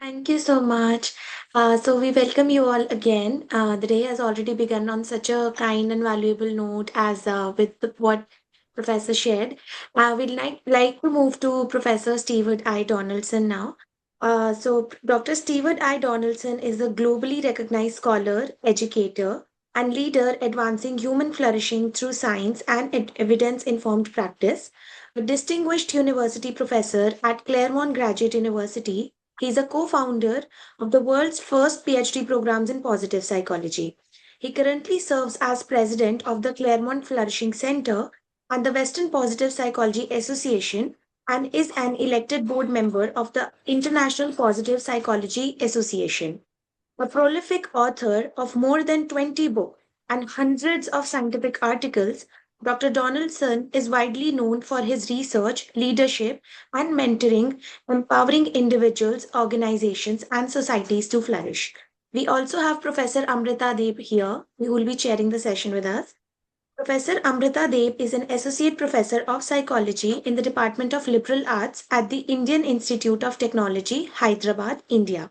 Thank you so much. So we welcome you all again. The day has already begun on such a kind and valuable note as what Professor shared. We'd like to move to Professor Stewart I. Donaldson now. Dr. Stewart I. Donaldson is a globally recognized scholar, educator, and leader advancing human flourishing through science and evidence-informed practice. A distinguished university professor at Claremont Graduate University, he is a co-founder of the world's first PhD programs in positive psychology. He currently serves as president of the Claremont Flourishing Center and the Western Positive Psychology Association and is an elected board member of the International Positive Psychology Association. A prolific author of more than 20 books and hundreds of scientific articles, Dr. Donaldson is widely known for his research, leadership, and mentoring, empowering individuals, organizations, and societies to flourish. We also have Professor Amrita Deb here, who will be chairing the session with us. Professor Amrita Deb is an associate professor of psychology in the Department of Liberal Arts at the Indian Institute of Technology, Hyderabad, India.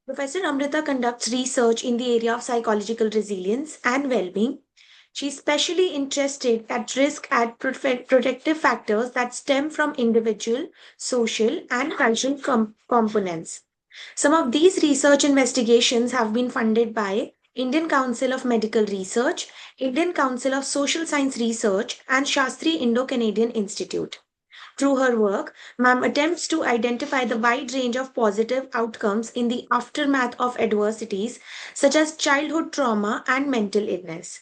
Professor Amrita conducts research in the area of psychological resilience and well-being. She's specially interested at risk and protective factors that stem from individual, social, and cultural components. Some of these research investigations have been funded by Indian Council of Medical Research, Indian Council of Social Science Research, and Shastri Indo-Canadian Institute. Through her work, ma'am attempts to identify the wide range of positive outcomes in the aftermath of adversities such as childhood trauma and mental illness.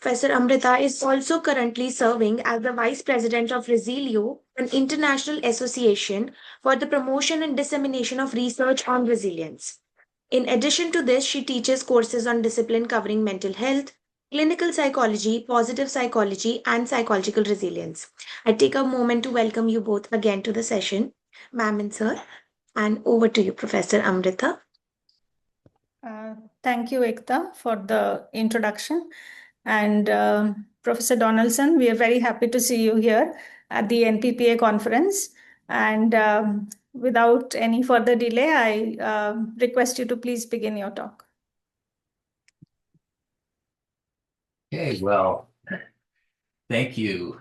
Professor Amrita is also currently serving as the Vice President of Resilio, an international association for the promotion and dissemination of research on resilience. In addition to this, she teaches courses on discipline covering mental health, clinical psychology, positive psychology, and psychological resilience. I take a moment to welcome you both again to the session, ma'am and sir. And over to you, Professor Amrita. Uh, Thank you, Ekta, for the introduction. And Professor Donaldson, we are very happy to see you here at the NPPA conference. And without any further delay, I request you to please begin your talk. Okay, well, thank you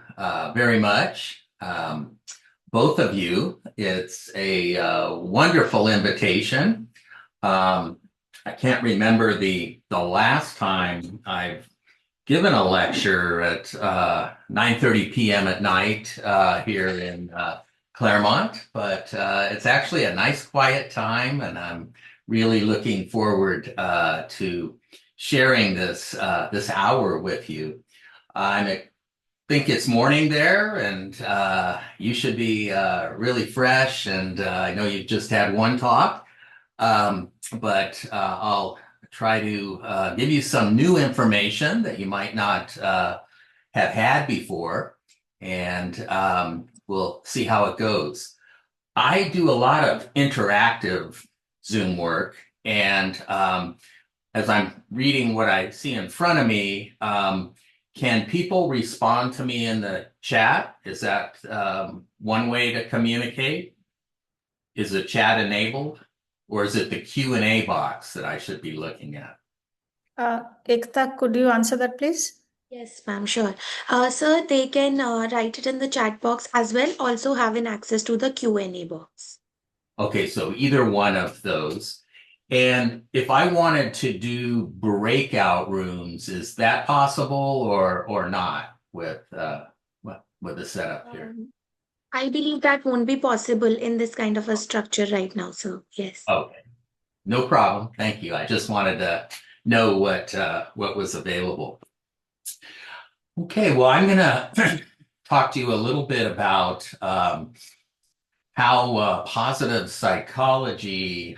very much, both of you. It's a wonderful invitation. I can't remember the last time I've given a lecture at 9:30 p.m. at night here in Claremont, but it's actually a nice quiet time, and I'm really looking forward to sharing this hour with you. I think it's morning there, and you should be really fresh, and I know you've just had one talk, but I'll try to give you some new information that you might not have had before, and we'll see how it goes. I do a lot of interactive Zoom work, and as I'm reading what I see in front of me, can people respond to me in the chat? Is that one way to communicate? Is the chat enabled? Or is it the Q&A box that I should be looking at? Ekta, could you answer that, please? Yes, ma'am, sure. Sir, they can write it in the chat box as well, also having access to the Q&A box. Okay, so either one of those. And if I wanted to do breakout rooms, is that possible or not with the setup here? I believe that won't be possible in this kind of a structure right now, sir. Yes. Okay, no problem. Thank you. I just wanted to know what was available. Okay, well, I'm gonna talk to you a little bit about how positive psychology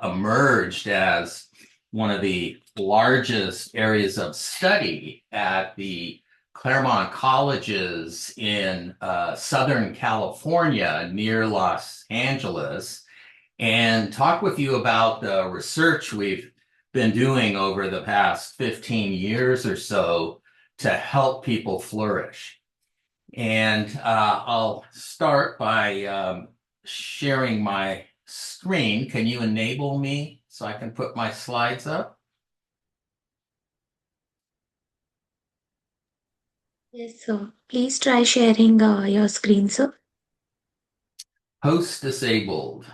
emerged as one of the largest areas of study at the Claremont colleges in Southern California near Los Angeles, and talk with you about the research we've been doing over the past 15 years or so to help people flourish. And I'll start by sharing my screen. Can you enable me so I can put my slides up? Yes, sir. Please try sharing your screen, sir. Host disabled.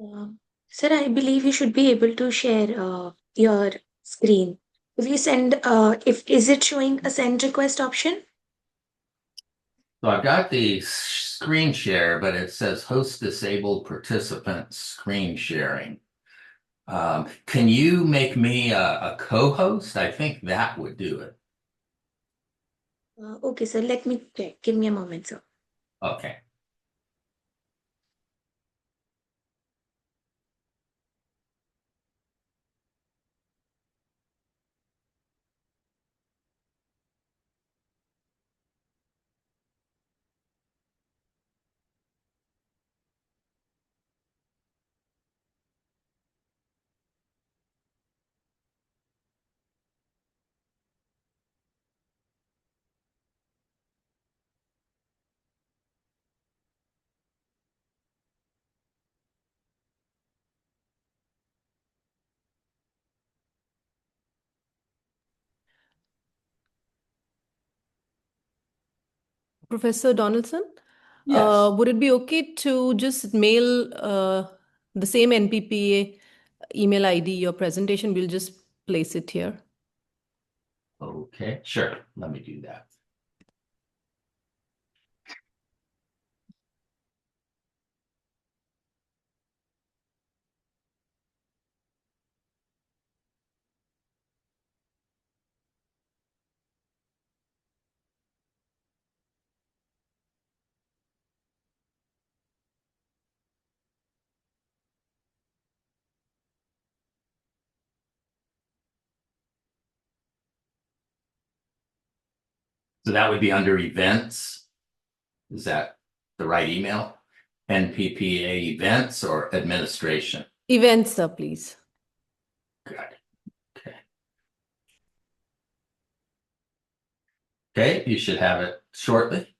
Uh, Sir, I believe you should be able to share your screen. If you send, if is it showing a send request option? So I've got the screen share, but it says host disabled participant screen sharing. Can you make me a co-host? I think that would do it. Okay, sir. Let me check. Give me a moment, sir. Okay. Professor Donaldson, Yes. would it be okay to just mail the same NPPA email ID, your presentation? We'll just place it here. Okay, sure. Let me do that. So that would be under events. Is that the right email? NPPA events or administration? Events, sir, please. Got it. Okay. Okay, you should have it shortly.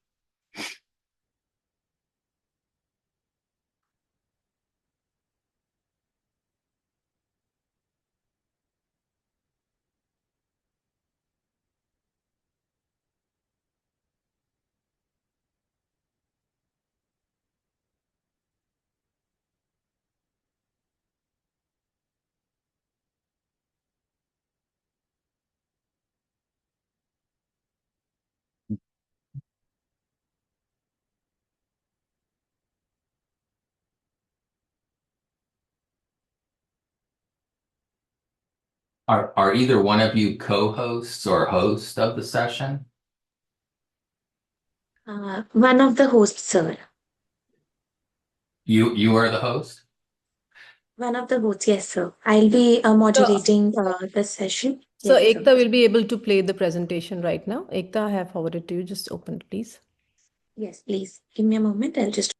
Are either one of you co-hosts or host of the session? One of the hosts, sir. You are the host? One of the hosts, yes, sir. I'll be moderating the session. So Yes, sir. Ekta will be able to play the presentation right now. Ekta, I have forwarded to you. Just open it, please. Yes, please. Give me a moment. I'll just.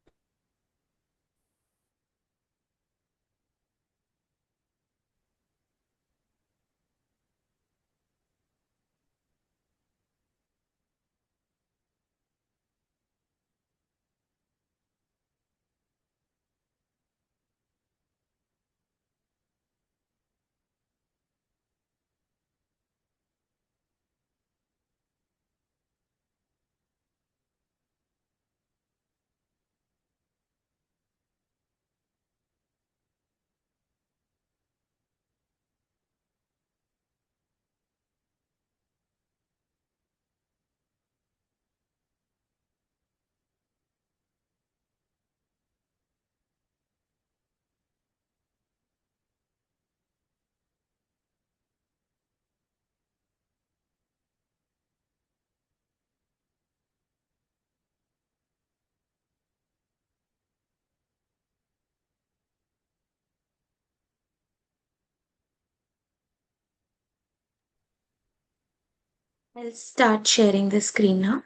I'll start sharing the screen now.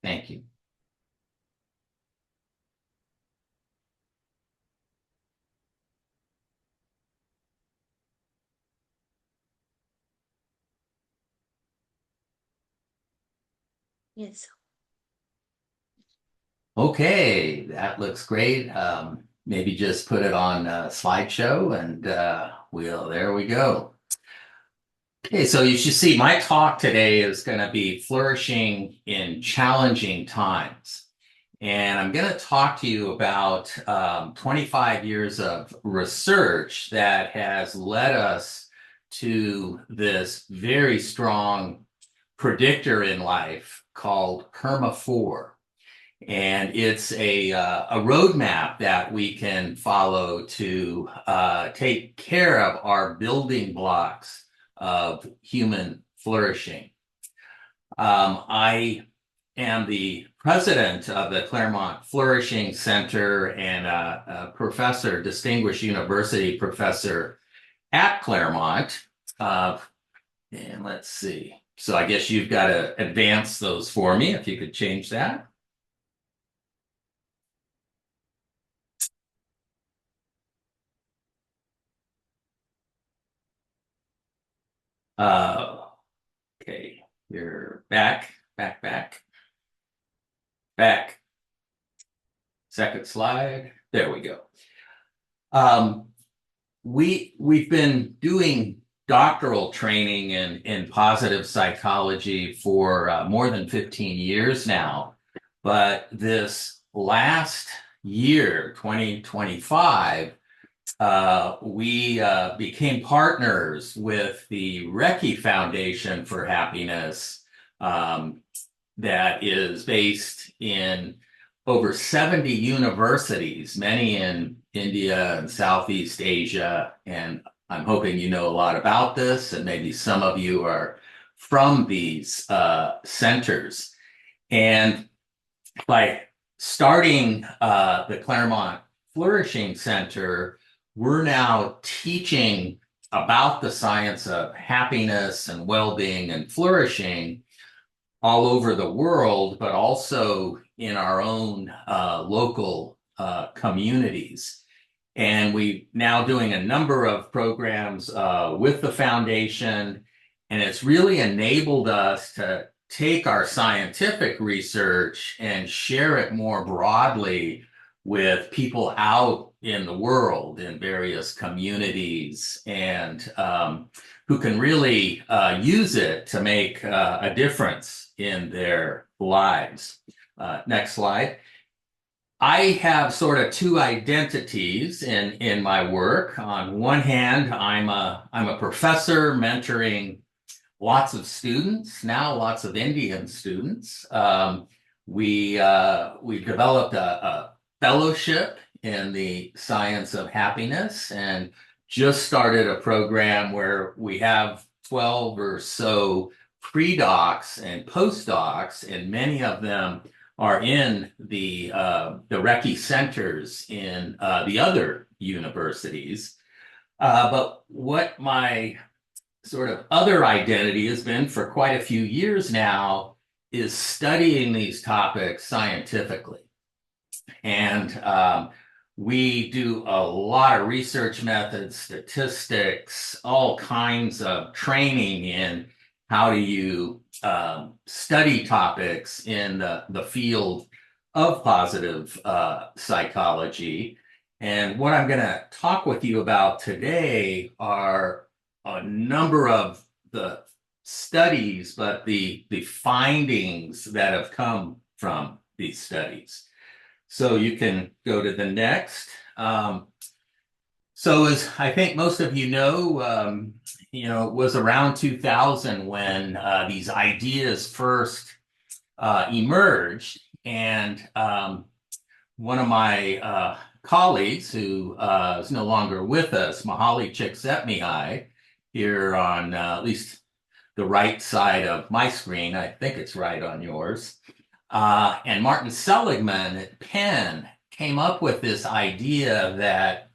Thank you. Yes. Okay, that looks great. Maybe just put it on a slideshow and there we go. Okay, so you should see my talk today is going to be flourishing in challenging times. And I'm going to talk to you about 25 years of research that has led us to this very strong predictor in life called PERMA 4. And it's a roadmap that we can follow to take care of our building blocks of human flourishing. I am the president of the Claremont Flourishing Center and a professor, distinguished university professor at Claremont. And let's see. So I guess you've got to advance those for me, if you could change that. Okay, you're back. Second slide. There we go. We've been doing doctoral training in positive psychology for more than 15 years now, but this last year, 2025, we became partners with the Recce Foundation for Happiness, that is based in over 70 universities, many in India and Southeast Asia. And I'm hoping you know a lot about this, and maybe some of you are from these centers. And by starting the Claremont Flourishing Center, we're now teaching about the science of happiness and well-being and flourishing all over the world, but also in our own local communities. And we're now doing a number of programs with the foundation, and it's really enabled us to take our scientific research and share it more broadly with people out in the world in various communities, and who can really use it to make a difference in their lives. Next slide. I have sort of two identities in my work. On one hand, I'm a professor mentoring lots of students, now lots of Indian students. We developed a fellowship in the science of happiness and just started a program where we have 12 or so pre-docs and postdocs, and many of them are in the Recce centers in the other universities. But what my sort of other identity has been for quite a few years now is studying these topics scientifically. And we do a lot of research methods, statistics, all kinds of training in how do you study topics in the field of positive psychology. And what I'm going to talk with you about today are a number of the studies, but the findings that have come from these studies. So you can go to the next. So as I think most of you know, it was around 2000 when these ideas first emerged. And one of my colleagues who is no longer with us, Mahali Csikszentmihalyi, here on at least the right side of my screen, I think it's right on yours, and Martin Seligman at Penn came up with this idea that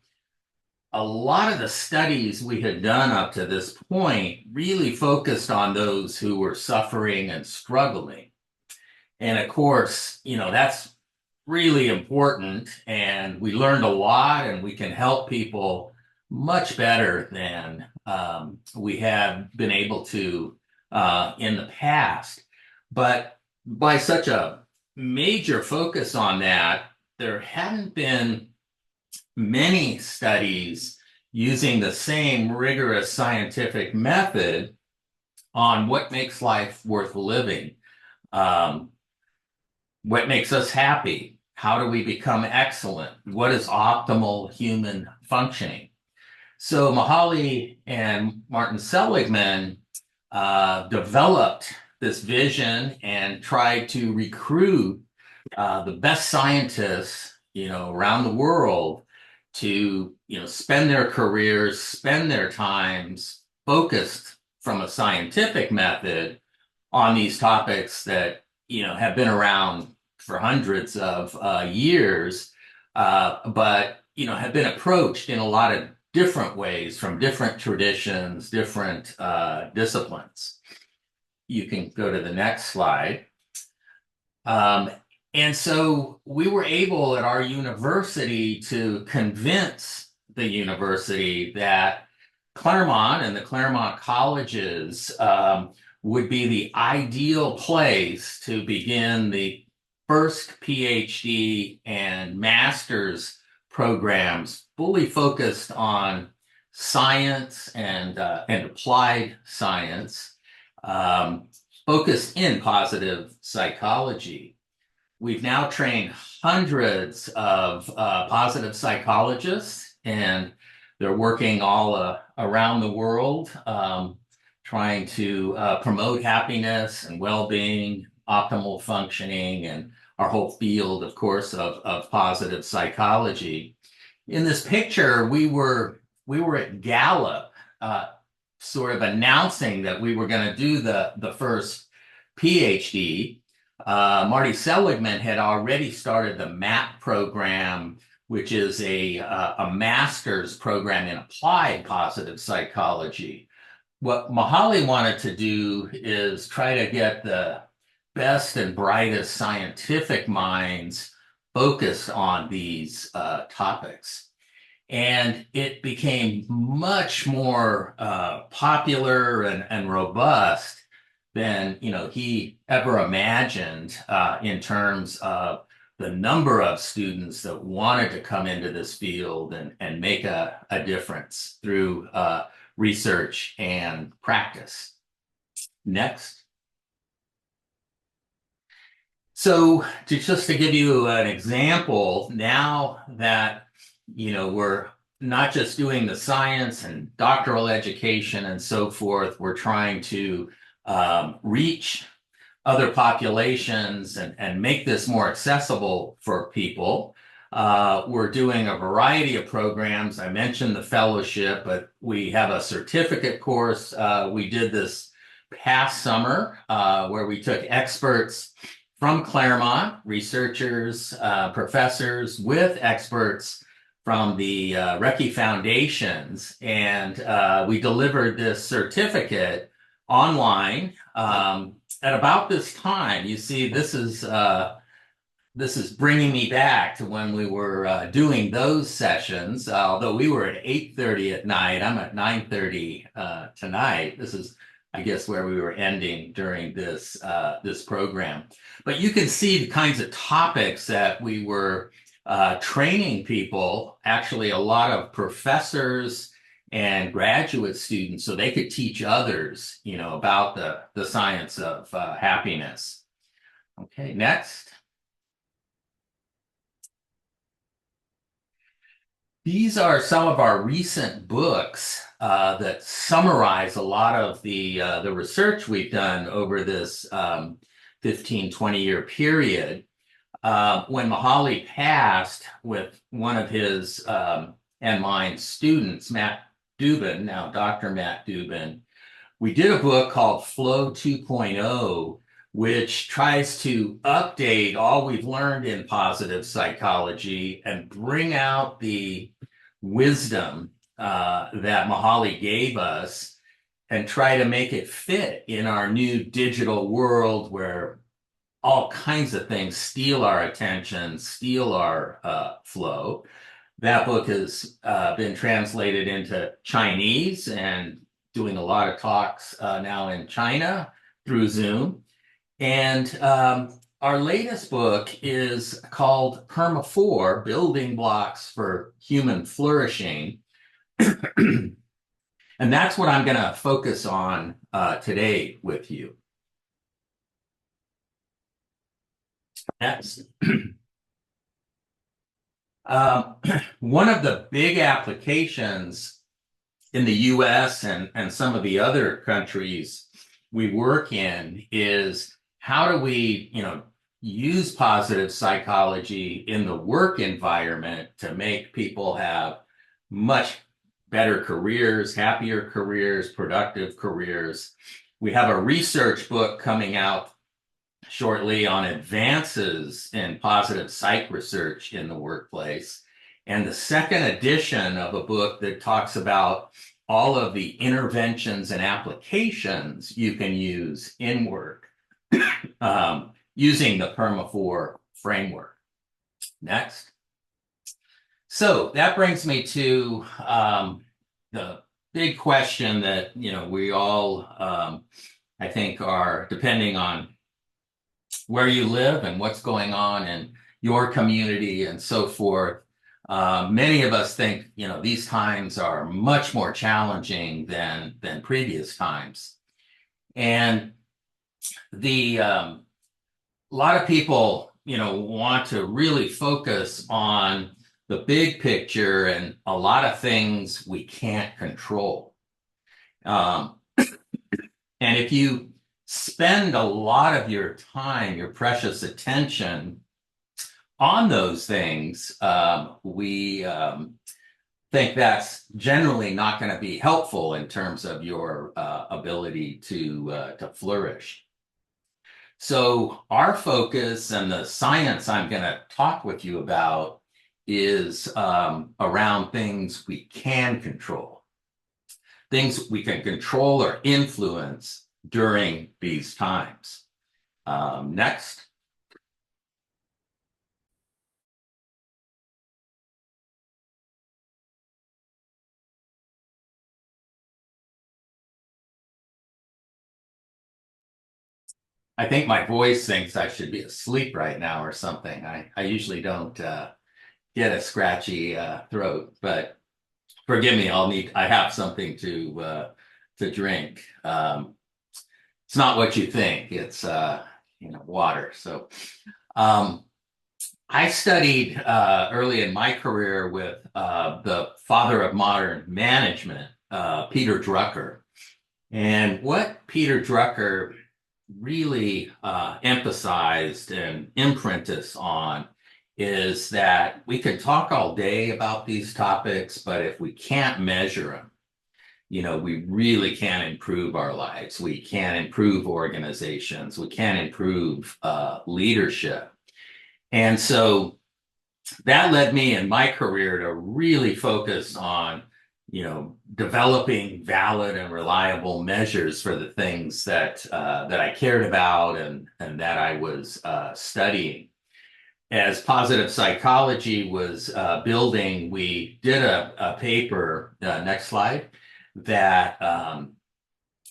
a lot of the studies we had done up to this point really focused on those who were suffering and struggling. And of course, that's really important, and we learned a lot, and we can help people much better than we have been able to in the past. But by such a major focus on that, there hadn't been many studies using the same rigorous scientific method on what makes life worth living, um, what makes us happy, how do we become excellent, what is optimal human functioning. So Mihaly and Martin Seligman developed this vision and tried to recruit the best scientists, around the world to, spend their careers, spend their times focused from a scientific method on these topics that, have been around for hundreds of years, but, have been approached in a lot of different ways from different traditions, different disciplines. You can go to the next slide. And so we were able at our university to convince the university that Claremont and the Claremont colleges would be the ideal place to begin the first PhD and master's programs fully focused on science and applied science, focused in positive psychology. We've now trained hundreds of positive psychologists, and they're working all around the world, trying to promote happiness and well-being, optimal functioning, and our whole field, of course, of positive psychology. In this picture, we were at Gallup, sort of announcing that we were going to do the first PhD. Marty Seligman had already started the MAP program, which is a master's program in applied positive psychology. What Mihaly wanted to do is try to get the best and brightest scientific minds focused on these topics. And it became much more popular and robust than he ever imagined in terms of the number of students that wanted to come into this field and make a difference through research and practice. Next. So just to give you an example, now that we're not just doing the science and doctoral education and so forth, we're trying to reach other populations and make this more accessible for people. We're doing a variety of programs. I mentioned the fellowship, but we have a certificate course we did this past summer where we took experts from Claremont, researchers, professors, with experts from the Recce Foundations, and we delivered this certificate online at about this time. You see, this is bringing me back to when we were doing those sessions. Although we were at 8:30 at night, I'm at 9:30 tonight. This is, I guess, where we were ending during this program. But you can see the kinds of topics that we were training people, actually a lot of professors and graduate students, so they could teach others, about the science of happiness. Okay, next. These are some of our recent books that summarize a lot of the research we've done over this 15, 20-year period. When Mihaly passed, with one of his and mine students, Matt Dubin, now Dr. Matt Dubin, we did a book called Flow 2.0, which tries to update all we've learned in positive psychology and bring out the wisdom that Mihaly gave us and try to make it fit in our new digital world where all kinds of things steal our attention, steal our flow. That book has been translated into Chinese and doing a lot of talks now in China through Zoom. And our latest book is called Perma4, Building Blocks for Human Flourishing. And that's what I'm going to focus on today with you. Next. One of the big applications in the US and some of the other countries we work in is how do we, use positive psychology in the work environment to make people have much better careers, happier careers, productive careers. We have a research book coming out shortly on advances in positive psych research in the workplace, and the second edition of a book that talks about all of the interventions and applications you can use in work using the Perma4 framework. Next. So that brings me to the big question that we all, I think, are, depending on where you live and what's going on in your community and so forth. Many of us think, these times are much more challenging than previous times. And a lot of people, want to really focus on the big picture and a lot of things we can't control. And if you spend a lot of your time, your precious attention on those things, we think that's generally not going to be helpful in terms of your ability to flourish. So our focus and the science I'm going to talk with you about is around things we can control, things we can control or influence during these times. Next. I think my voice thinks I should be asleep right now or something. I usually don't get a scratchy throat, but forgive me, I have something to drink. It's not what you think. It's water. So I studied early in my career with the father of modern management, Peter Drucker. And what Peter Drucker really emphasized and imprinted us on is that we can talk all day about these topics, but if we can't measure them, we really can't improve our lives. We can't improve organizations. We can't improve leadership. And so that led me in my career to really focus on, developing valid and reliable measures for the things that I cared about and that I was studying. As positive psychology was building, we did a paper, next slide, that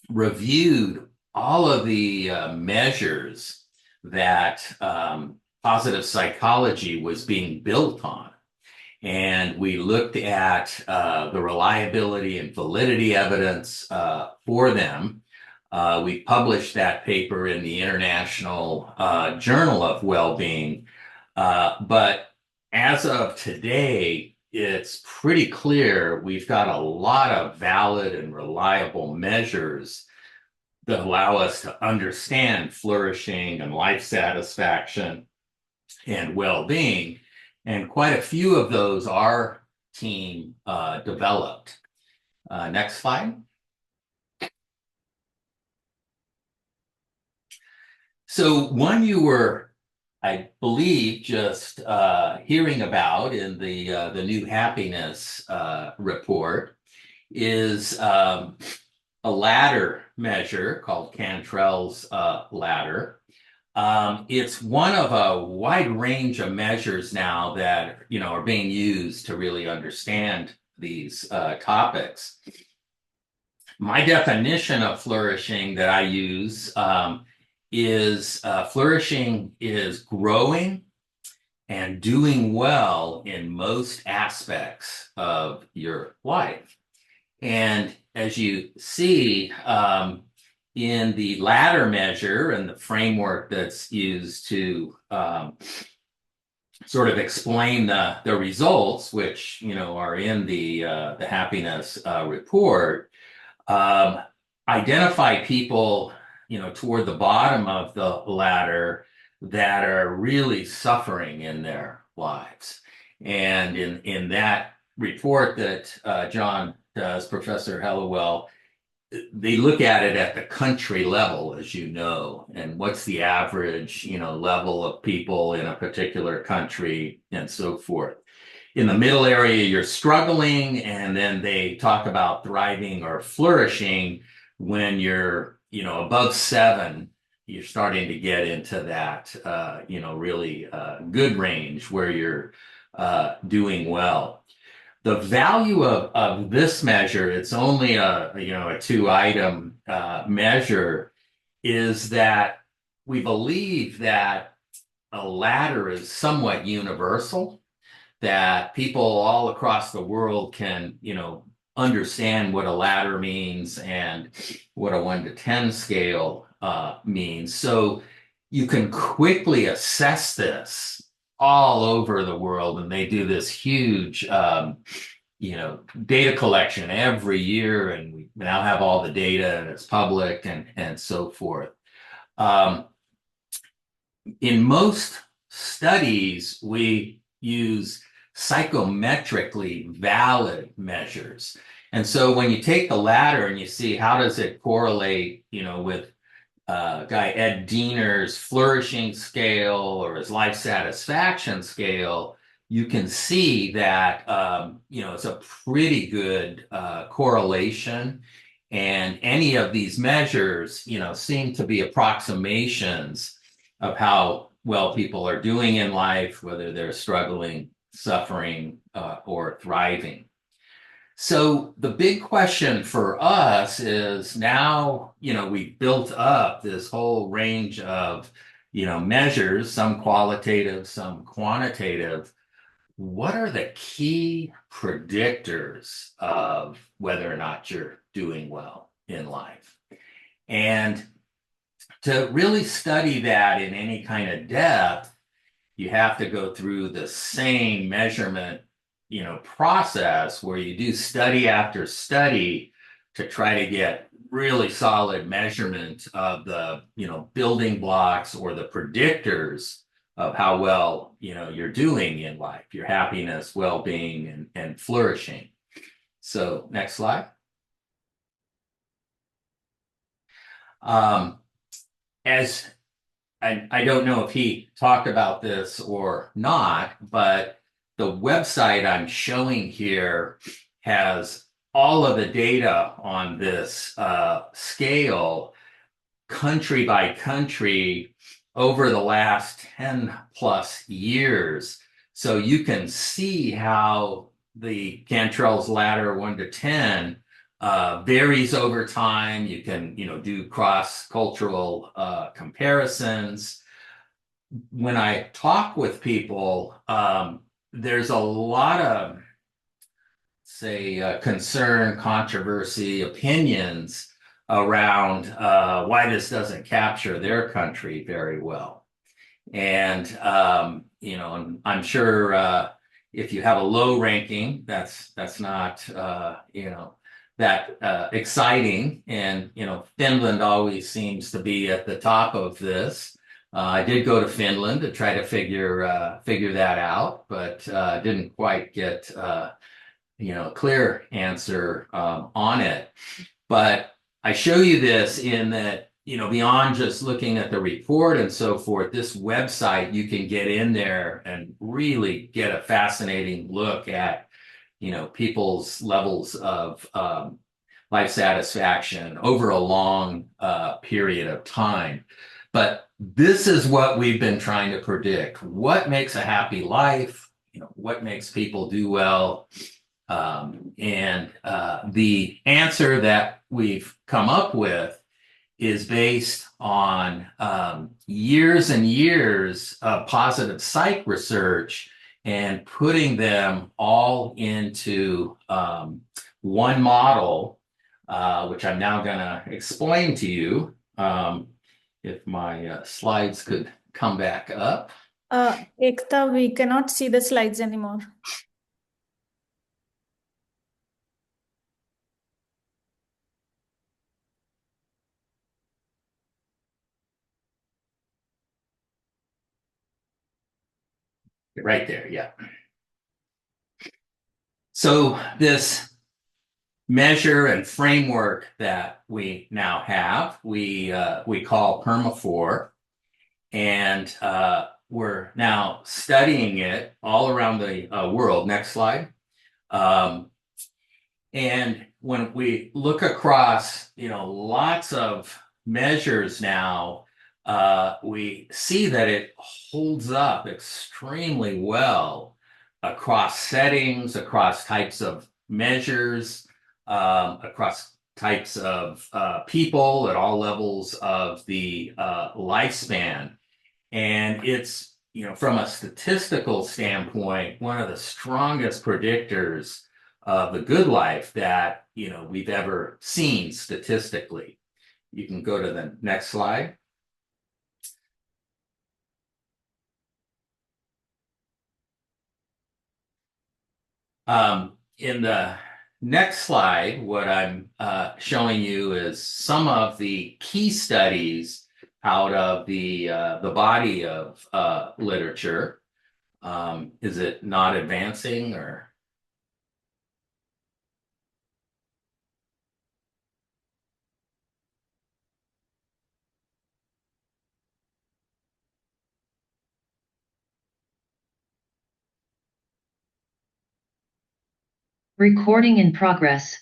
reviewed all of the measures that positive psychology was being built on. And we looked at the reliability and validity evidence for them. We published that paper in the International Journal of Wellbeing. But as of today, it's pretty clear we've got a lot of valid and reliable measures that allow us to understand flourishing and life satisfaction and well-being. And quite a few of those our team developed. Next slide. So one you were, I believe, just hearing about in the new happiness report is a ladder measure called Cantrell's ladder. It's one of a wide range of measures now that are being used to really understand these topics. My definition of flourishing that I use is flourishing is growing and doing well in most aspects of your life. And as you see in the latter measure and the framework that's used to sort of explain the results, which are in the happiness report, identify people toward the bottom of the ladder that are really suffering in their lives. And in that report that John does, Professor Hellawell, they look at it at the country level, as you know, and what's the average, level of people in a particular country and so forth. In the middle area, you're struggling, and then they talk about thriving or flourishing. When you're, above 7, you're starting to get into that, really good range where you're doing well. The value of this measure, it's only a 2-item measure, is that we believe that a ladder is somewhat universal, that people all across the world can, understand what a ladder means and what a 1 to 10 scale means. So you can quickly assess this all over the world, and they do this huge data collection every year, and we now have all the data and it's public and so forth. In most studies, we use psychometrically valid measures. And so when you take the ladder and you see how does it correlate, with guy Ed Diener's flourishing scale or his life satisfaction scale, you can see that it's a pretty good correlation. And any of these measures, seem to be approximations of how well people are doing in life, whether they're struggling, suffering, or thriving. So the big question for us is now, we've built up this whole range of, measures, some qualitative, some quantitative. What are the key predictors of whether or not you're doing well in life? And to really study that in any kind of depth, you have to go through the same measurement process where you do study after study to try to get really solid measurement of the building blocks or the predictors of how well you're doing in life, your happiness, well-being, and flourishing. So next slide. As I don't know if he talked about this or not, but the website I'm showing here has all of the data on this scale, country by country, over the last 10 plus years. So you can see how the Cantrell's ladder 1 to 10 varies over time. You can, do cross-cultural comparisons. When I talk with people, there's a lot of, say, concern, controversy, opinions around why this doesn't capture their country very well. And, and I'm sure if you have a low ranking, that's not, that exciting. And, Finland always seems to be at the top of this. I did go to Finland to try to figure that out, but didn't quite get a clear answer on it. But I show you this in that beyond just looking at the report and so forth, this website, you can get in there and really get a fascinating look at people's levels of life satisfaction over a long period of time. But this is what we've been trying to predict. What makes a happy life? What makes people do well? And the answer that we've come up with is based on years and years of positive psych research and putting them all into one model, which I'm now going to explain to you. If my slides could come back up. Ekta, we cannot see the slides anymore. Right there, yeah. So this measure and framework that we now have, we call PERMA4, and we're now studying it all around the world. Next slide. And when we look across, lots of measures now, we see that it holds up extremely well across settings, across types of measures, across types of people at all levels of the lifespan. And it's, from a statistical standpoint, one of the strongest predictors of the good life that, we've ever seen statistically. You can go to the next slide. In the next slide, what I'm showing you is some of the key studies out of the body of literature. Is it not advancing or? Recording in progress.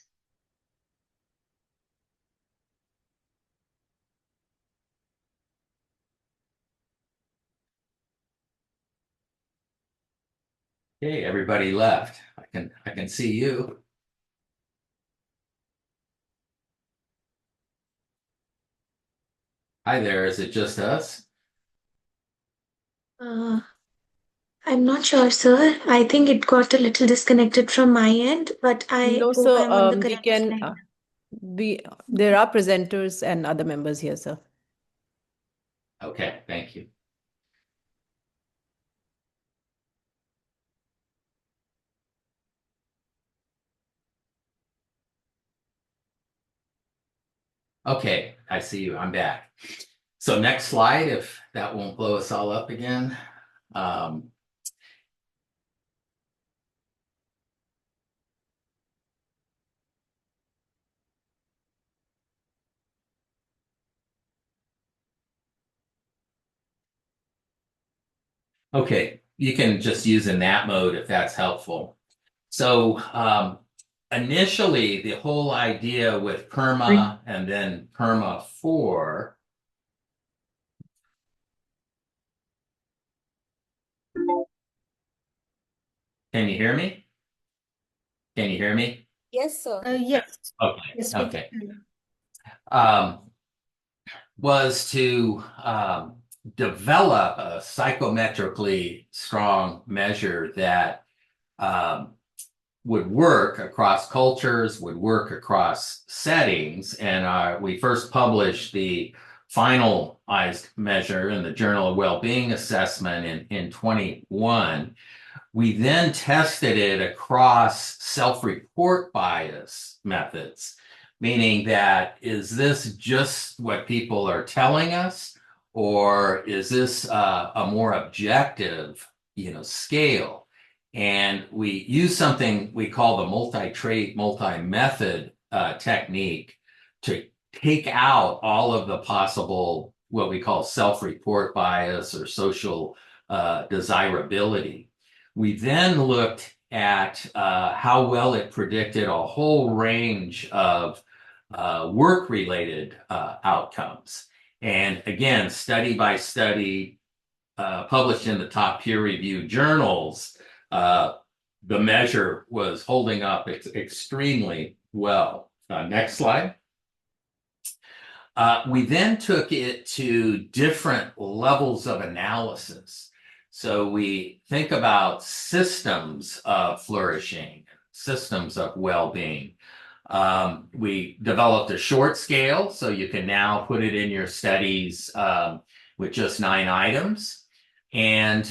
Okay, everybody left. I can see you. Hi there, is it just us? I'm not sure, sir. I think it got a little disconnected from my end, but I No, hope sir. I'm on the We correct can. slide. There are presenters and other members here, sir. Okay, thank you. Okay, I see you. I'm back. So next slide, if that won't blow us all up again. Okay, you can just use in that mode if that's helpful. So initially, the whole idea with PERMA and then PERMA4. Can you hear me? Can you hear me? Yes, sir. Yes. Okay. Yes, Okay. Was to develop a psychometrically strong measure that would work across cultures, would work across settings. And we first published the finalized measure in the Journal of Wellbeing Assessment in 21. We then tested it across self-report bias methods, meaning that is this just what people are telling us, or is this a more objective, scale? And we use something we call the multi-trait, multi-method technique to take out all of the possible, what we call self-report bias or social desirability. We then looked at how well it predicted a whole range of work-related outcomes. And again, study by study, published in the top peer-reviewed journals, the measure was holding up extremely well. Next slide. We then took it to different levels of analysis. So we think about systems of flourishing, systems of well-being. We developed a short scale, so you can now put it in your studies with just 9 items. And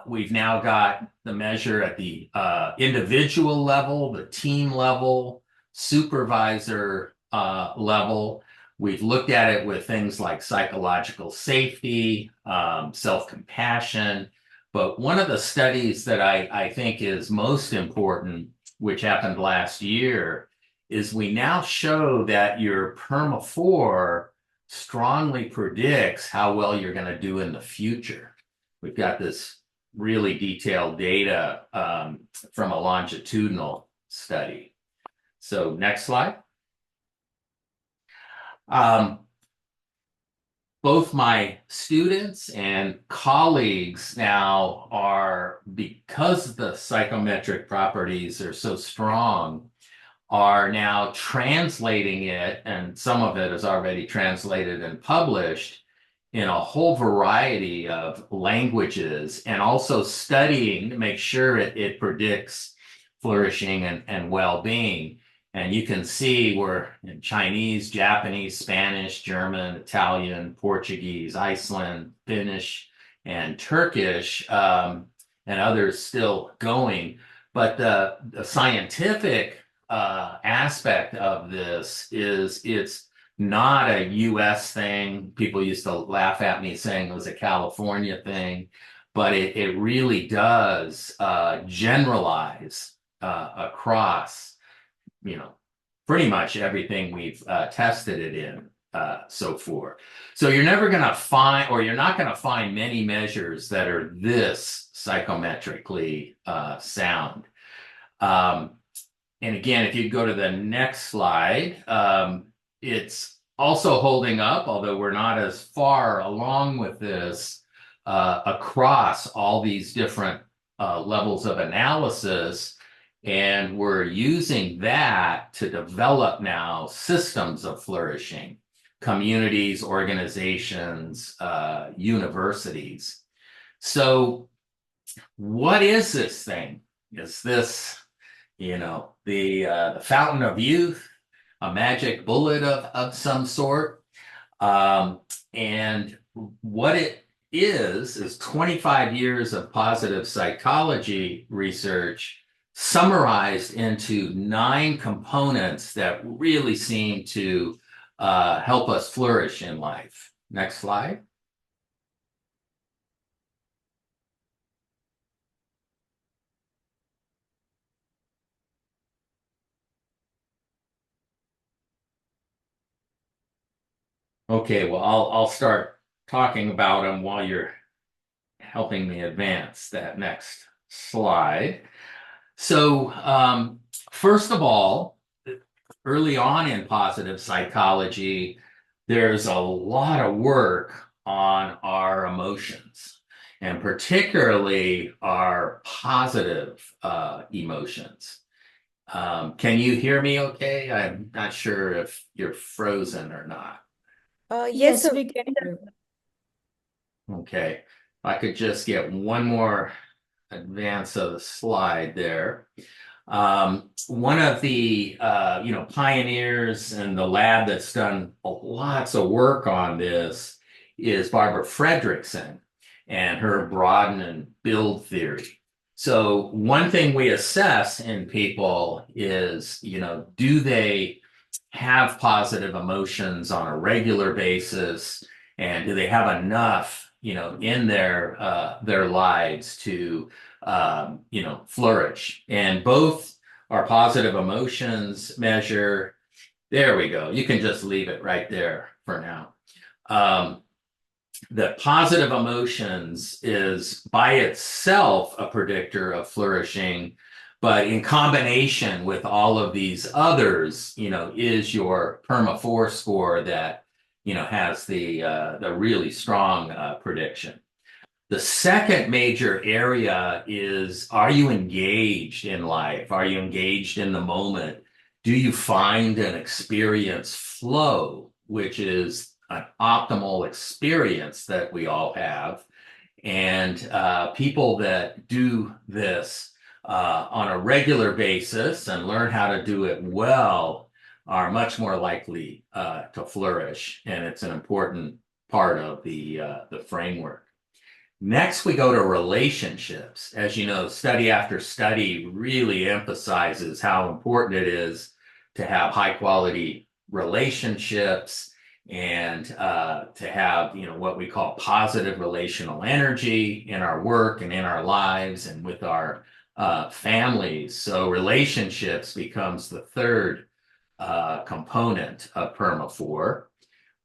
we've now got the measure at the individual level, the team level, supervisor level. We've looked at it with things like psychological safety, self-compassion. But one of the studies that I think is most important, which happened last year, is we now show that your PERMA 4 strongly predicts how well you're going to do in the future. We've got this really detailed data from a longitudinal study. So next slide. Both my students and colleagues now are, because the psychometric properties are so strong, are now translating it, and some of it is already translated and published in a whole variety of languages, and also studying to make sure it predicts flourishing and well-being. And you can see we're in Chinese, Japanese, Spanish, German, Italian, Portuguese, Iceland, Finnish, and Turkish, and others still going. But the scientific aspect of this is it's not a US thing. People used to laugh at me saying it was a California thing, but it really does generalize across, pretty much everything we've tested it in so far. So you're never going to find, or you're not going to find many measures that are this psychometrically sound. And again, if you go to the next slide, it's also holding up, although we're not as far along with this across all these different levels of analysis. And we're using that to develop now systems of flourishing, communities, organizations, universities. So what is this thing? Is this, the fountain of youth, a magic bullet of some sort? And what it is 25 years of positive psychology research summarized into 9 components that really seem to help us flourish in life. Next slide. Okay, well, I'll start talking about them while you're helping me advance that next slide. So first of all, early on in positive psychology, there's a lot of work on our emotions, and particularly our positive emotions. Can you hear me okay? I'm not sure if you're frozen or not. Yes, Yes, we can. Okay, if I could just get one more advance of the slide there. One of the pioneers in the lab that's done lots of work on this is Barbara Fredrickson and her broaden and build theory. So one thing we assess in people is, do they have positive emotions on a regular basis, and do they have enough, in their lives to flourish? And both our positive emotions measure. There we go. You can just leave it right there for now. The positive emotions is by itself a predictor of flourishing, but in combination with all of these others, is your PERMA 4 score that, has the really strong prediction. The second major area is, are you engaged in life? Are you engaged in the moment? Do you find and experience flow which is an optimal experience that we all have. And people that do this on a regular basis and learn how to do it well are much more likely to flourish. And it's an important part of the framework. Next, we go to relationships. As you know, study after study really emphasizes how important it is to have high quality relationships and to have, what we call positive relational energy in our work and in our lives and with our families. So relationships becomes the third component of PERMA 4.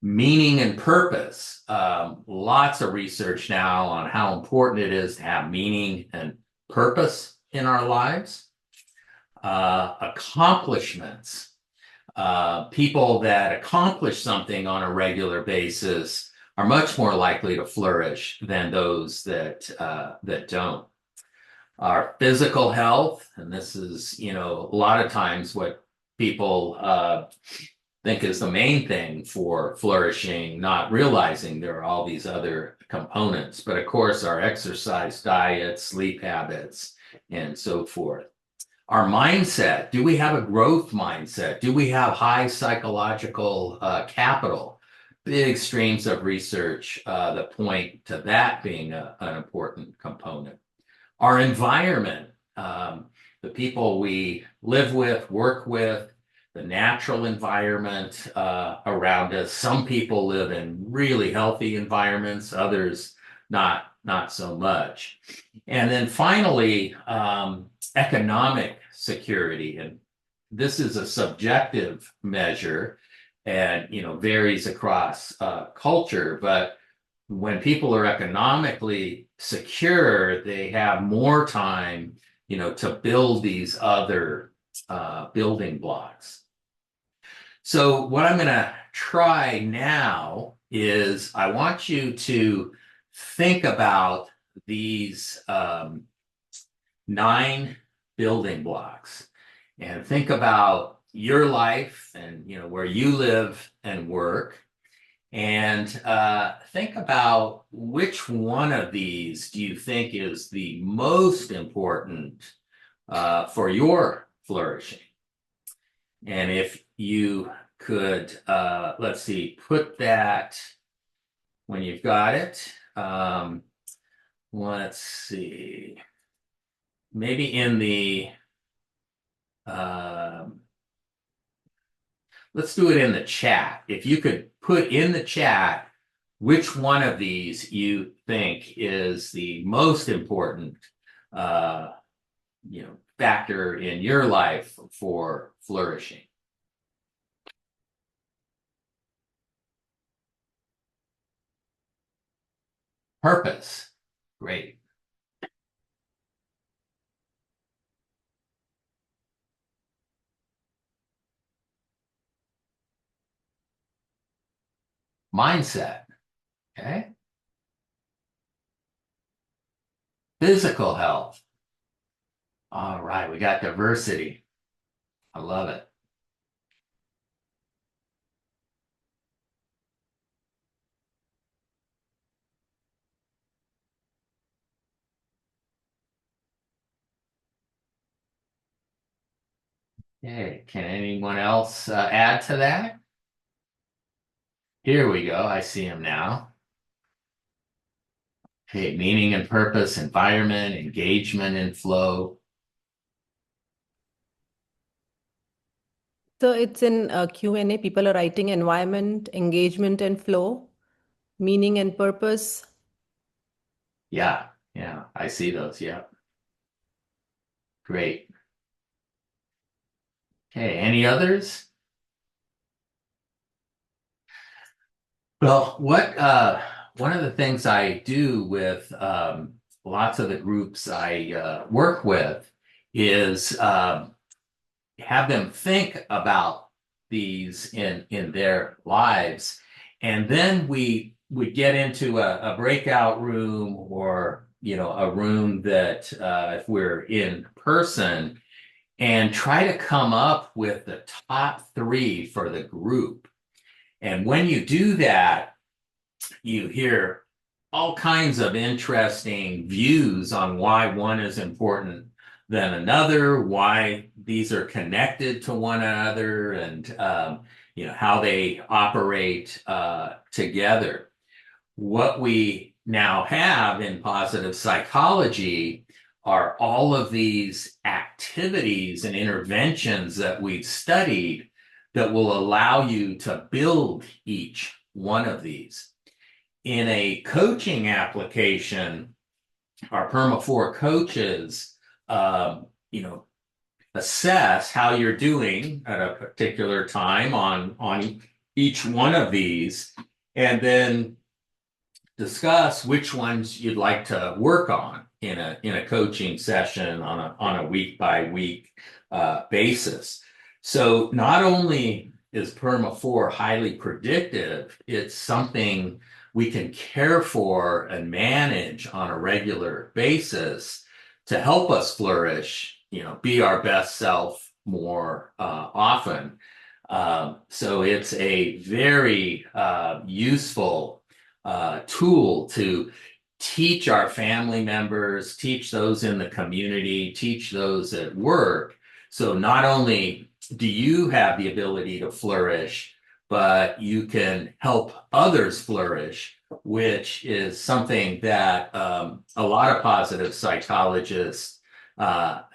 Meaning and purpose. Lots of research now on how important it is to have meaning and purpose in our lives. Accomplishments. People that accomplish something on a regular basis are much more likely to flourish than those that don't. Our physical health, and this is, a lot of times what people think is the main thing for flourishing, not realizing there are all these other components. But of course, our exercise, diet, sleep habits, and so forth. Our mindset, do we have a growth mindset? Do we have high psychological capital? Big streams of research that point to that being an important component. Our environment, the people we live with, work with, the natural environment around us. Some people live in really healthy environments, others not so much. And then finally, economic security. And this is a subjective measure and, varies across culture. But when people are economically secure, they have more time, to build these other building blocks. So what I'm going to try now is I want you to think about these 9 building blocks and think about your life and where you live and work, and think about which one of these do you think is the most important for your flourishing. And if you could, let's see, put that when you've got it. Let's see, maybe in the, let's do it in the chat. If you could put in the chat which one of these you think is the most important, factor in your life for flourishing. Purpose. Great. Mindset. Okay. Physical health. All right, we got diversity. I love it. Okay, can anyone else add to that? Here we go. I see him now. Okay, meaning and purpose, environment, engagement and flow. So it's in Q&A. People are writing environment, engagement and flow, meaning and purpose. Yeah, I see those. Yeah. Great. Okay, any others? Well, one of the things I do with lots of the groups I work with is have them think about these in their lives, and then we get into a breakout room or a room that if we're in person, and try to come up with the top 3 for the group. And when you do that, you hear all kinds of interesting views on why one is important than another, why these are connected to one another, and how they operate together. What we now have in positive psychology are all of these activities and interventions that we've studied that will allow you to build each one of these. In a coaching application, our Perma 4 coaches, assess how you're doing at a particular time on each one of these, and then discuss which ones you'd like to work on in a coaching session on a week by week basis. So not only is Perma 4 highly predictive, it's something we can care for and manage on a regular basis to help us flourish, be our best self more often. So it's a very useful tool to teach our family members, teach those in the community, teach those at work. So not only do you have the ability to flourish, but you can help others flourish, which is something that a lot of positive psychologists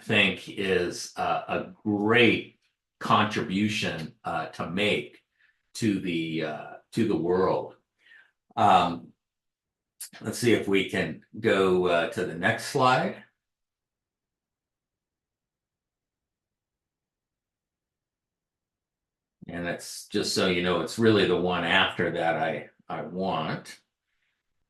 think is a great contribution to make to the world. Let's see if we can go to the next slide. And it's just so you know, it's really the one after that I want.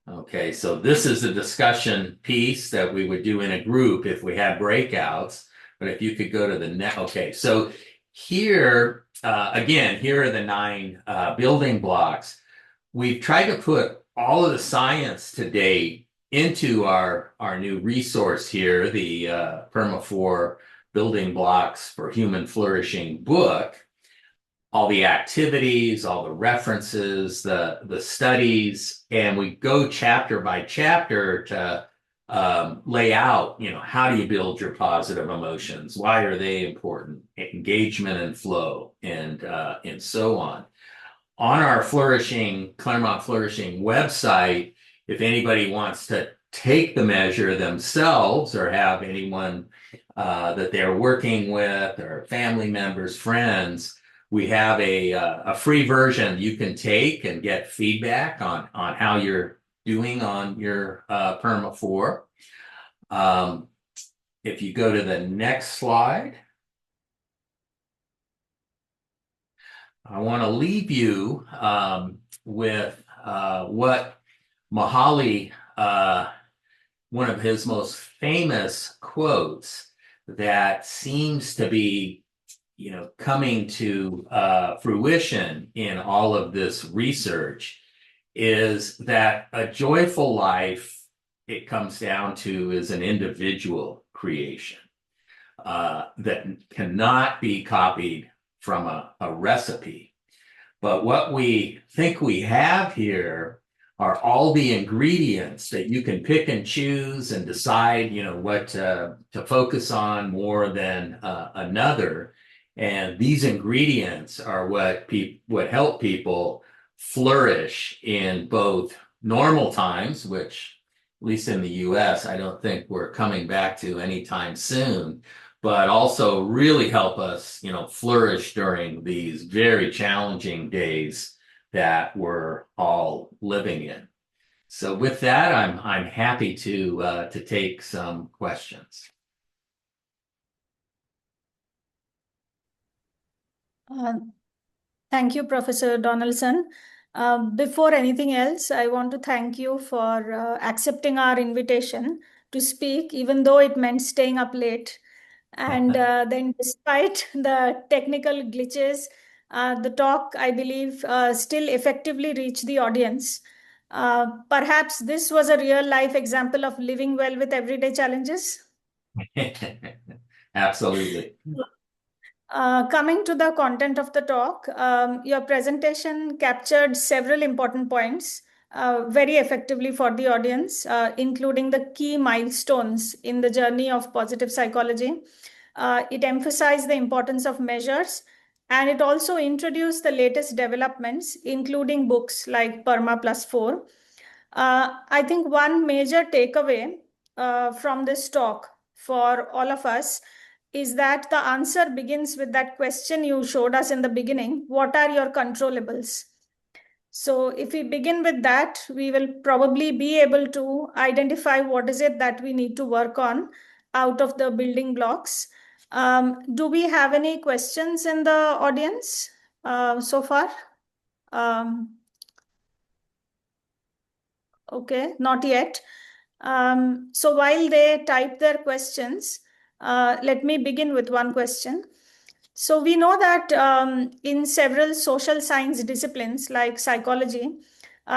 Okay, so this is the discussion piece that we would do in a group if we had breakouts. But if you could go to the next, okay, so here, again, here are the 9 building blocks. We've tried to put all of the science to date into our new resource here, the Perma 4 Building Blocks for Human Flourishing book. All the activities, all the references, the studies, and we go chapter by chapter to lay out, how do you build your positive emotions? Why are they important? Engagement and flow, and so on. On our Claremont Flourishing website, if anybody wants to take the measure themselves or have anyone that they're working with or family members, friends, we have a free version you can take and get feedback on how you're doing on your Perma 4. If you go to the next slide, I want to leave you with what Mahali, one of his most famous quotes that seems to be coming to fruition in all of this research, is that a joyful life, it comes down to, is an individual creation that cannot be copied from a recipe. But what we think we have here are all the ingredients that you can pick and choose and decide, what to focus on more than another. And these ingredients are what help people flourish in both normal times, which, at least in the US, I don't think we're coming back to anytime soon, but also really help us, flourish during these very challenging days that we're all living in. So with that, I'm happy to take some questions. Thank you, Professor Donaldson. Before anything else, I want to thank you for accepting our invitation to speak, even though it meant staying up late. And then despite the technical glitches, the talk, I believe, still effectively reached the audience. Perhaps this was a real life example of living well with everyday challenges. Absolutely. Coming to the content of the talk, your presentation captured several important points very effectively for the audience, including the key milestones in the journey of positive psychology. It emphasized the importance of measures, and it also introduced the latest developments, including books like Perma Plus 4. I think one major takeaway from this talk for all of us is that the answer begins with that question you showed us in the beginning: what are your controllables? So if we begin with that, we will probably be able to identify what is it that we need to work on out of the building blocks. Do we have any questions in the audience so far? Okay, not yet. So while they type their questions, let me begin with one question. So we know that in several social science disciplines like psychology,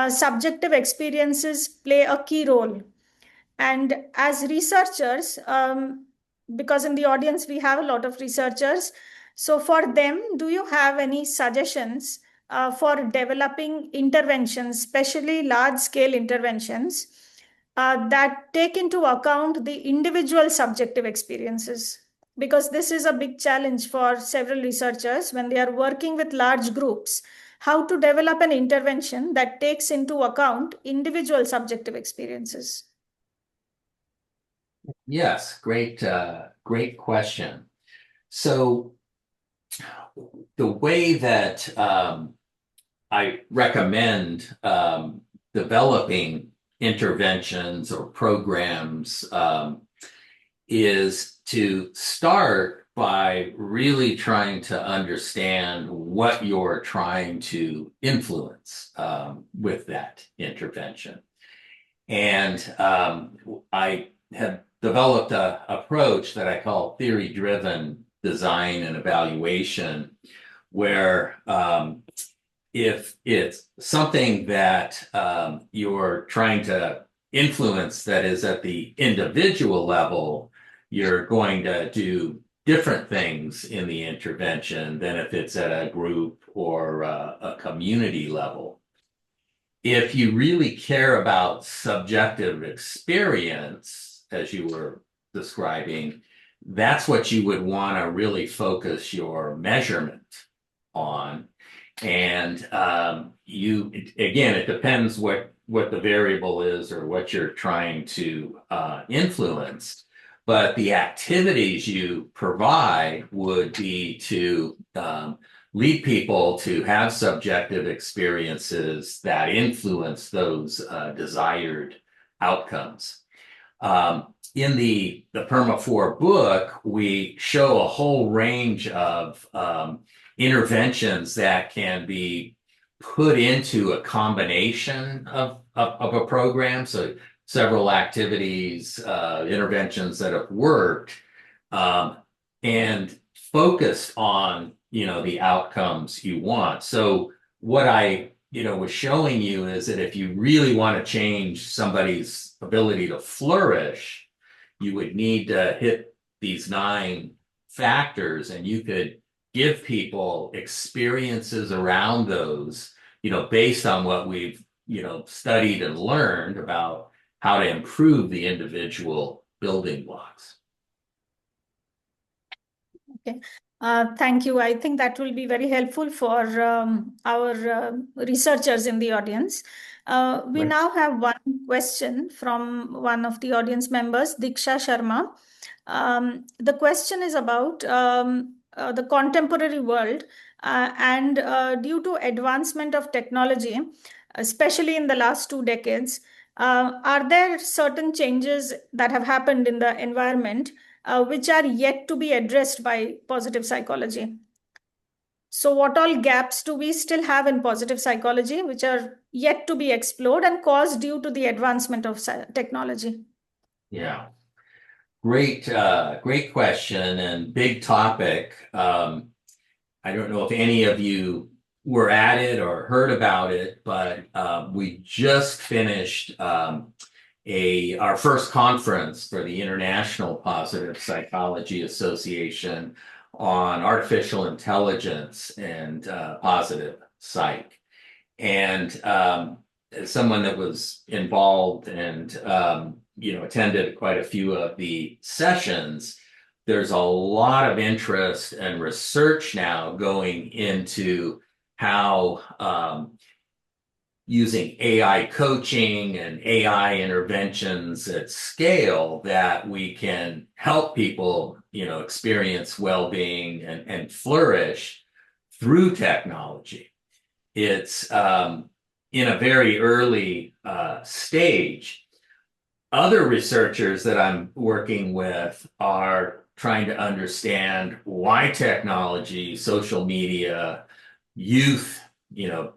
subjective experiences play a key role. And as researchers, because in the audience we have a lot of researchers, so for them, do you have any suggestions for developing interventions, especially large-scale interventions, that take into account the individual subjective experiences? Because this is a big challenge for several researchers when they are working with large groups, how to develop an intervention that takes into account individual subjective experiences. Yes, great question. So the way that I recommend developing interventions or programs is to start by really trying to understand what you're trying to influence with that intervention. And I have developed an approach that I call theory-driven design and evaluation, where if it's something that you're trying to influence that is at the individual level, you're going to do different things in the intervention than if it's at a group or a community level. If you really care about subjective experience, as you were describing, that's what you would want to really focus your measurement on. And again, it depends what the variable is or what you're trying to influence. But the activities you provide would be to lead people to have subjective experiences that influence those desired outcomes. In the Perma 4 book, we show a whole range of interventions that can be put into a combination of a program. So several activities, interventions that have worked, and focused on, the outcomes you want. So what I, was showing you is that if you really want to change somebody's ability to flourish, you would need to hit these 9 factors, and you could give people experiences around those, based on what we've, studied and learned about how to improve the individual building blocks. Okay. Thank you. I think that will be very helpful for our researchers in the audience. We Right. now have one question from one of the audience members, Diksha Sharma. The question is about the contemporary world and due to advancement of technology, especially in the last 2 decades, are there certain changes that have happened in the environment which are yet to be addressed by positive psychology? So what all gaps do we still have in positive psychology which are yet to be explored and caused due to the advancement of technology? Yeah. Great question and big topic. I don't know if any of you were at it or heard about it, but we just finished our first conference for the International Positive Psychology Association on artificial intelligence and positive psych. And as someone that was involved and attended quite a few of the sessions, there's a lot of interest and research now going into how using AI coaching and AI interventions at scale that we can help people, experience well-being and flourish through technology. It's in a very early stage. Other researchers that I'm working with are trying to understand why technology, social media, youth,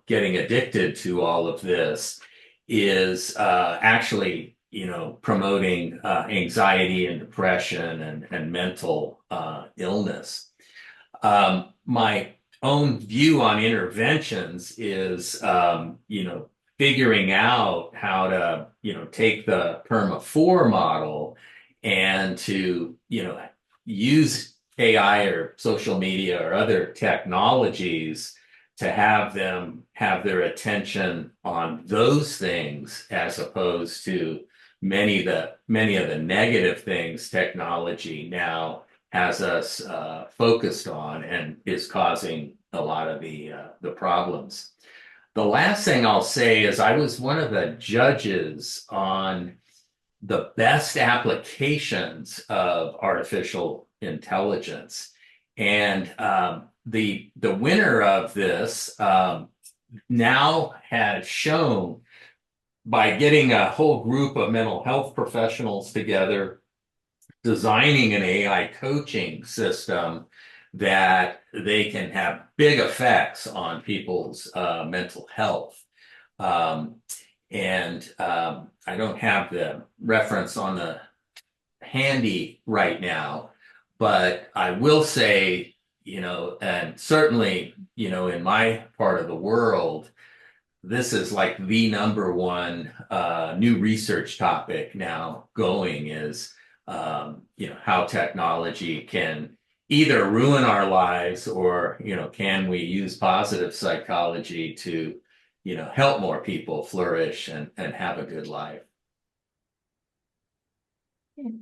getting addicted to all of this is actually, promoting anxiety and depression and mental illness. My own view on interventions is, figuring out how to, take the PERMA-4 model and to, use AI or social media or other technologies to have them have their attention on those things as opposed to many of the negative things technology now has us focused on and is causing a lot of the problems. The last thing I'll say is I was one of the judges on the best applications of artificial intelligence. And the winner of this now has shown by getting a whole group of mental health professionals together, designing an AI coaching system that they can have big effects on people's mental health. I don't have the reference on the handy right now, but I will say, and certainly, in my part of the world, this is like the number one new research topic now going is, how technology can either ruin our lives or, can we use positive psychology to, help more people flourish and have a good life.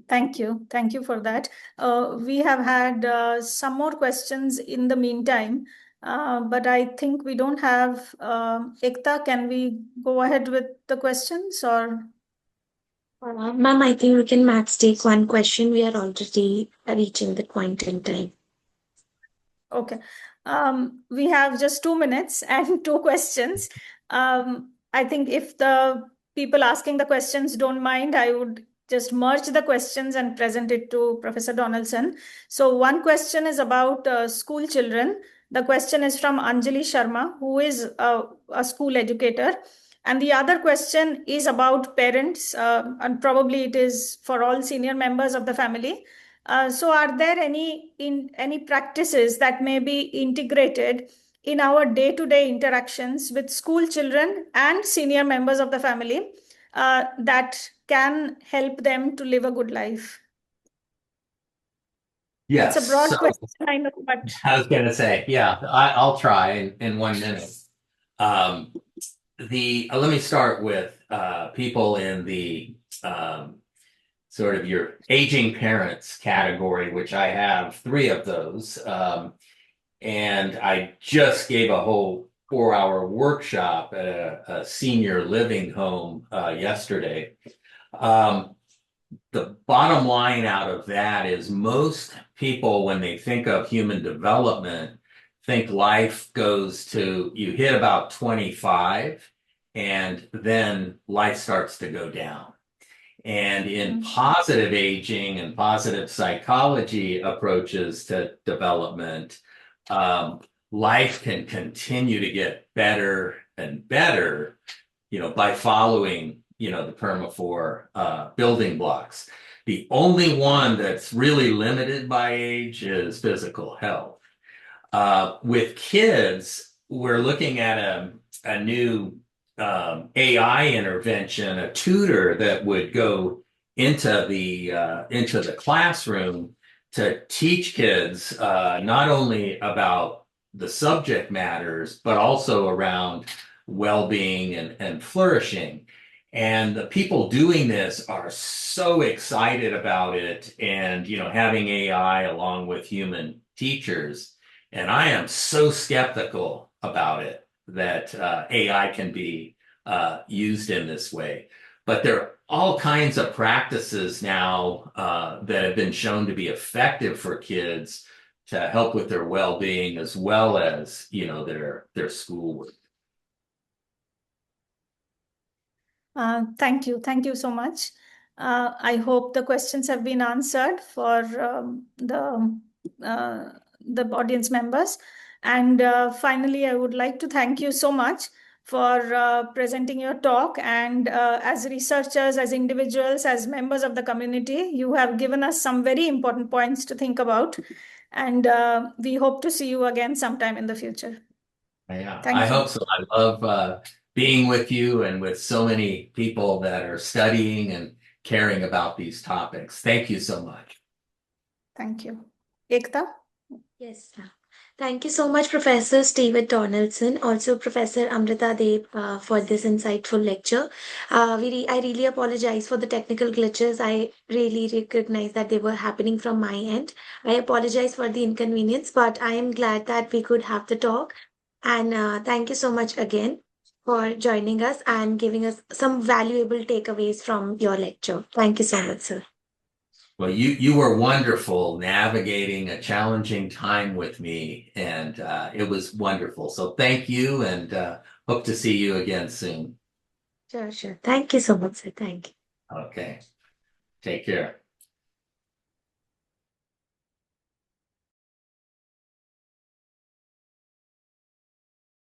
Thank you. Thank you for that. We have had some more questions in the meantime, but I think we don't have Ekta. Can we go ahead with the questions or? Ma'am, I think we can max take one question. We are already reaching the point in time. Okay. We have just 2 minutes and 2 questions. I think if the people asking the questions don't mind, I would just merge the questions and present it to Professor Donaldson. So one question is about school children. The question is from Anjali Sharma, who is a school educator. And the other question is about parents, and probably it is for all senior members of the family. So are there any practices that may be integrated in our day-to-day interactions with school children and senior members of the family that can help them to live a good life? Yes. It's a broad question, I know, but I was going to say, yeah, I'll try in 1 minute. Let me start with people in the sort of your aging parents category, which I have 3 of those. And I just gave a whole 4-hour workshop at a senior living home yesterday. The bottom line out of that is most people, when they think of human development, think life goes to, you hit about 25 and then life starts to go down. And in positive aging and positive psychology approaches to development, life can continue to get better and better, by following, the PERMA-4 building blocks. The only one that's really limited by age is physical health. With kids, we're looking at a new AI intervention, a tutor that would go into the classroom to teach kids not only about the subject matters, but also around well-being and flourishing. And the people doing this are so excited about it, and having AI along with human teachers. And I am so skeptical about it that AI can be used in this way. But there are all kinds of practices now that have been shown to be effective for kids to help with their well-being as well as their schoolwork. Thank you. Thank you so much. I hope the questions have been answered for the audience members. And finally, I would like to thank you so much for presenting your talk. And as researchers, as individuals, as members of the community, you have given us some very important points to think about. And we hope to see you again sometime in the future. Yeah, Thank I you. hope so. I love being with you and with so many people that are studying and caring about these topics. Thank you so much. Thank you. Ekta? Yes, ma'am. Thank you so much, Professor Stewart Donaldson, also Professor Amrita Deb, for this insightful lecture. I really apologize for the technical glitches. I really recognize that they were happening from my end. I apologize for the inconvenience, but I am glad that we could have the talk. And thank you so much again for joining us and giving us some valuable takeaways from your lecture. Thank you so much, sir. Well, you were wonderful navigating a challenging time with me, and it was wonderful. So thank you, and hope to see you again soon. Sure, sure. Thank you so much, sir. Thank you. Okay. Take care.